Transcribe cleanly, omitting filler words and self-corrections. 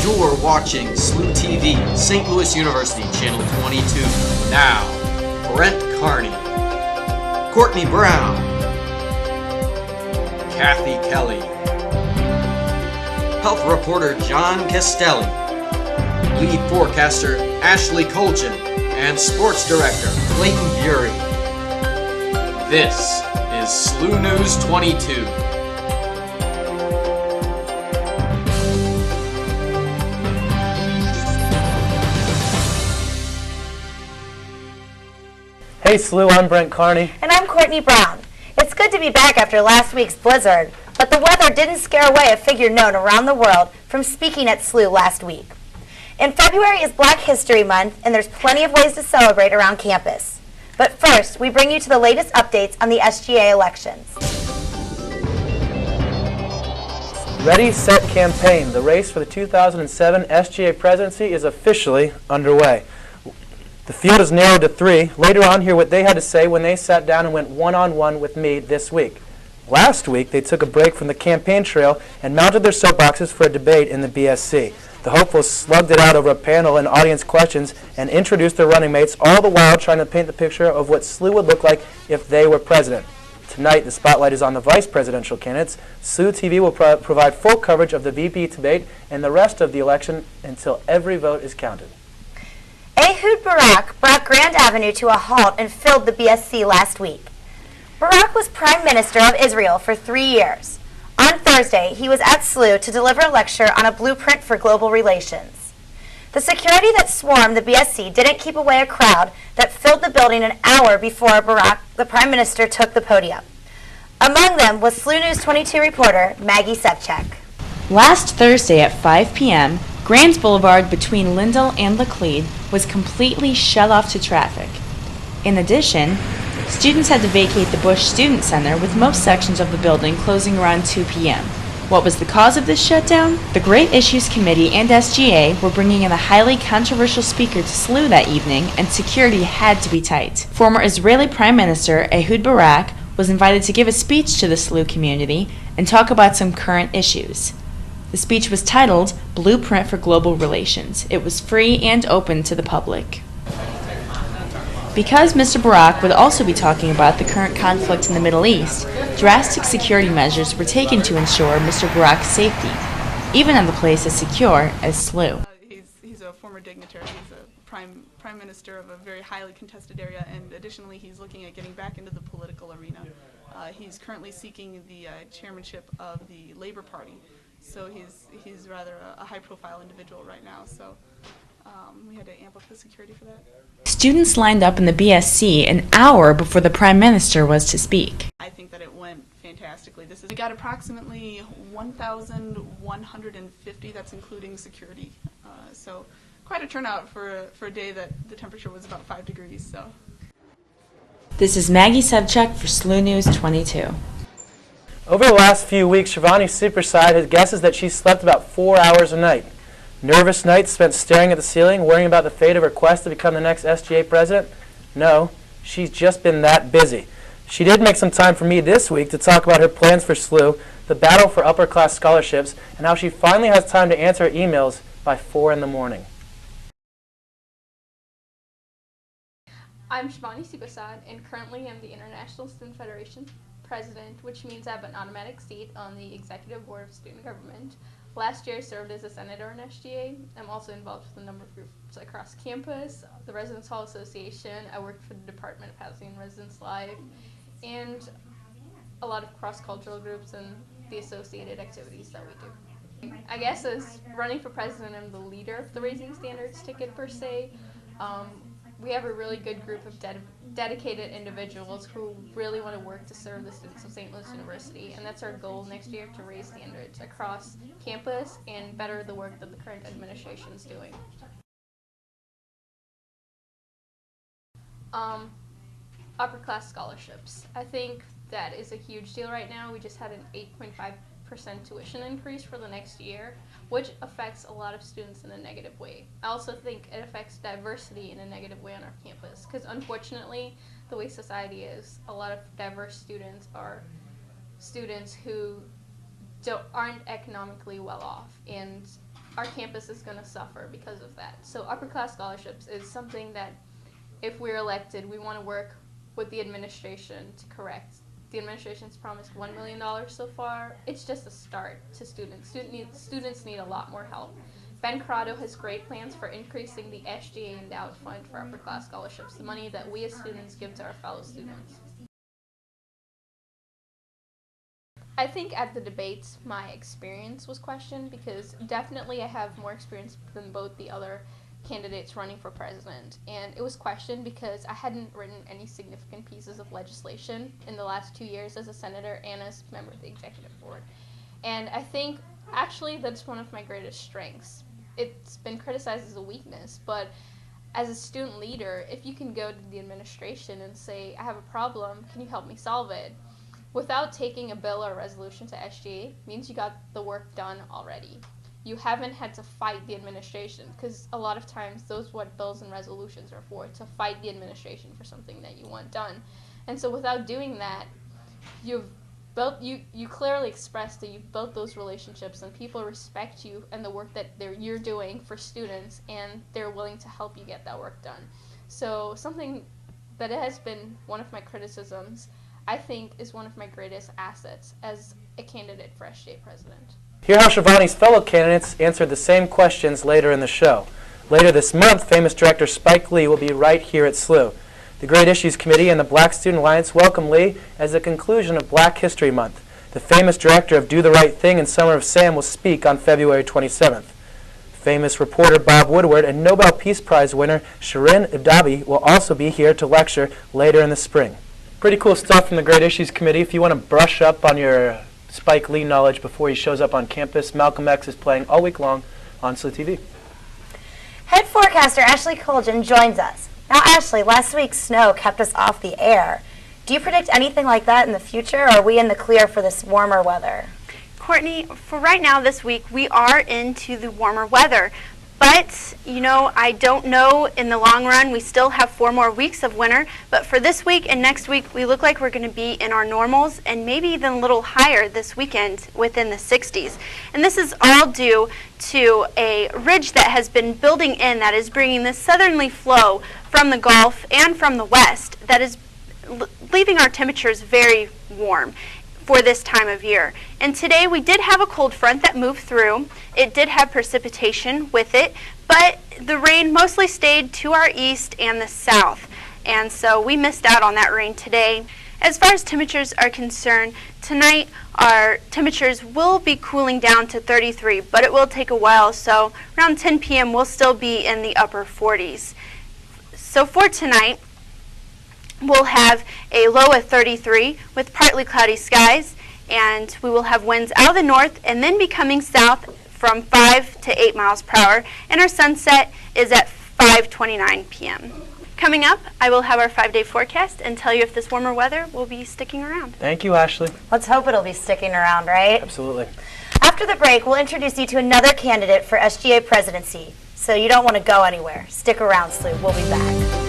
You're watching SLU-TV, St. Louis University, Channel 22. Now, Brent Carney, Courtney Brown, Kathy Kelly, health reporter John Castelli, lead forecaster Ashley Colchin, and sports director Clayton Bury. This is SLU News 22. Hey SLU, I'm Brent Carney. And I'm Courtney Brown. It's good to be back after last week's blizzard, but the weather didn't scare away a figure known around the world from speaking at SLU last week. In February is Black History Month, and there's plenty of ways to celebrate around campus. But first, we bring you to the latest updates on the SGA elections. Ready, Set, Campaign. The race for the 2007 SGA presidency is officially underway. The field is narrowed to 3. Later on, hear what they had to say when they sat down and went one-on-one with me this week. Last week, they took a break from the campaign trail and mounted their soapboxes for a debate in the BSC. The hopefuls slugged it out over a panel and audience questions and introduced their running mates, all the while trying to paint the picture of what SLU would look like if they were president. Tonight, the spotlight is on the vice presidential candidates. SLU-TV will provide full coverage of the VP debate and the rest of the election until every vote is counted. Ehud Barak brought Grand Avenue to a halt and filled the BSC last week. Barak was Prime Minister of Israel for 3 years. On Thursday, he was at SLU to deliver a lecture on a blueprint for global relations. The security that swarmed the BSC didn't keep away a crowd that filled the building an hour before Barak, the Prime Minister, took the podium. Among them was SLU News 22 reporter Maggie Sevchek. Last Thursday at 5 p.m., Grants Boulevard between Lindell and Laclede was completely shut off to traffic. In addition, students had to vacate the Bush Student Center, with most sections of the building closing around 2 p.m. What was the cause of this shutdown? The Great Issues Committee and SGA were bringing in a highly controversial speaker to SLU that evening, and security had to be tight. Former Israeli Prime Minister Ehud Barak was invited to give a speech to the SLU community and talk about some current issues. The speech was titled Blueprint for Global Relations. It was free and open to the public. Because Mr. Barak would also be talking about the current conflict in the Middle East, drastic security measures were taken to ensure Mr. Barak's safety, even at a place as secure as SLU. He's a former dignitary. He's a prime minister of a very highly contested area, and additionally he's looking at getting back into the political arena. He's currently seeking the chairmanship of the Labor Party. So he's rather a high-profile individual right now, so we had to amp up the security for that. Students lined up in the BSC an hour before the Prime Minister was to speak. I think that it went fantastically. We got approximately 1,150, that's including security, so quite a turnout for a day that the temperature was about 5 degrees. So. This is Maggie Sevchuk for SLU News 22. Over the last few weeks, Shivani Superside guesses that she slept about 4 hours a night. Nervous nights spent staring at the ceiling, worrying about the fate of her quest to become the next SGA president? No, she's just been that busy. She did make some time for me this week to talk about her plans for SLU, the battle for upper-class scholarships, and how she finally has time to answer her emails by 4 in the morning. I'm Shivani Superside, and currently I'm the International Student Federation President, which means I have an automatic seat on the Executive Board of Student Government. Last year I served as a senator in SGA. I'm also involved with a number of groups across campus, the Residence Hall Association. I worked for the Department of Housing and Residence Life, and a lot of cross-cultural groups and the associated activities that we do. I guess as running for president, I'm the leader of the Raising Standards ticket per se. We have a really good group of dedicated individuals who really want to work to serve the students of St. Louis University, and that's our goal next year, to raise standards across campus and better the work that the current administration is doing. Upper class scholarships. I think that is a huge deal right now. We just had an 8.5% tuition increase for the next year, which affects a lot of students in a negative way. I also think it affects diversity in a negative way on our campus, because unfortunately, the way society is, a lot of diverse students are students who aren't economically well off, and our campus is going to suffer because of that. So upper class scholarships is something that if we're elected, we want to work with the administration to correct. The administration's promised $1 million so far. It's just a start to students. Students need a lot more help. Ben Corrado has great plans for increasing the SGA endowed fund for upper class scholarships, the money that we as students give to our fellow students. I think at the debates my experience was questioned because definitely I have more experience than both the other candidates running for president, and it was questioned because I hadn't written any significant pieces of legislation in the last 2 years as a senator and as a member of the executive board. And I think actually that's one of my greatest strengths. It's been criticized as a weakness, but as a student leader, if you can go to the administration and say, I have a problem, can you help me solve it? Without taking a bill or a resolution to SGA means you got the work done already. You haven't had to fight the administration, because a lot of times those are what bills and resolutions are for, to fight the administration for something that you want done. And so without doing that, you clearly expressed that you've built those relationships and people respect you and the work that you're doing for students, and they're willing to help you get that work done. So something that has been one of my criticisms, I think, is one of my greatest assets as a candidate for SGA president. Hear how Shivani's fellow candidates answered the same questions later in the show. Later this month, famous director Spike Lee will be right here at SLU. The Great Issues Committee and the Black Student Alliance welcome Lee as the conclusion of Black History Month. The famous director of Do the Right Thing and Summer of Sam will speak on February 27th. Famous reporter Bob Woodward and Nobel Peace Prize winner Shirin Ebdabi will also be here to lecture later in the spring. Pretty cool stuff from the Great Issues Committee. If you want to brush up on your Spike Lee knowledge before he shows up on campus, Malcolm X is playing all week long on SLU-TV. Head forecaster Ashley Colgan joins us. Now, Ashley, last week's snow kept us off the air. Do you predict anything like that in the future, or are we in the clear for this warmer weather? Courtney, for right now this week, we are into the warmer weather. But, I don't know in the long run. We still have 4 more weeks of winter. But for this week and next week, we look like we're going to be in our normals and maybe even a little higher this weekend within the 60s. And this is all due to a ridge that has been building in that is bringing this southerly flow from the Gulf and from the west that is leaving our temperatures very warm for this time of year. And today we did have a cold front that moved through. It did have precipitation with it, but the rain mostly stayed to our east and the south. And so we missed out on that rain today. As far as temperatures are concerned, tonight our temperatures will be cooling down to 33, but it will take a while. So around 10 p.m. we'll still be in the upper 40s. So for tonight, we'll have a low of 33 with partly cloudy skies, and we will have winds out of the north and then becoming south from 5 to 8 miles per hour, and our sunset is at 5:29 p.m. Coming up, I will have our 5-day forecast and tell you if this warmer weather will be sticking around. Thank you, Ashley. Let's hope it'll be sticking around, right? Absolutely. After the break, we'll introduce you to another candidate for SGA presidency. So you don't want to go anywhere. Stick around, SLU. We'll be back.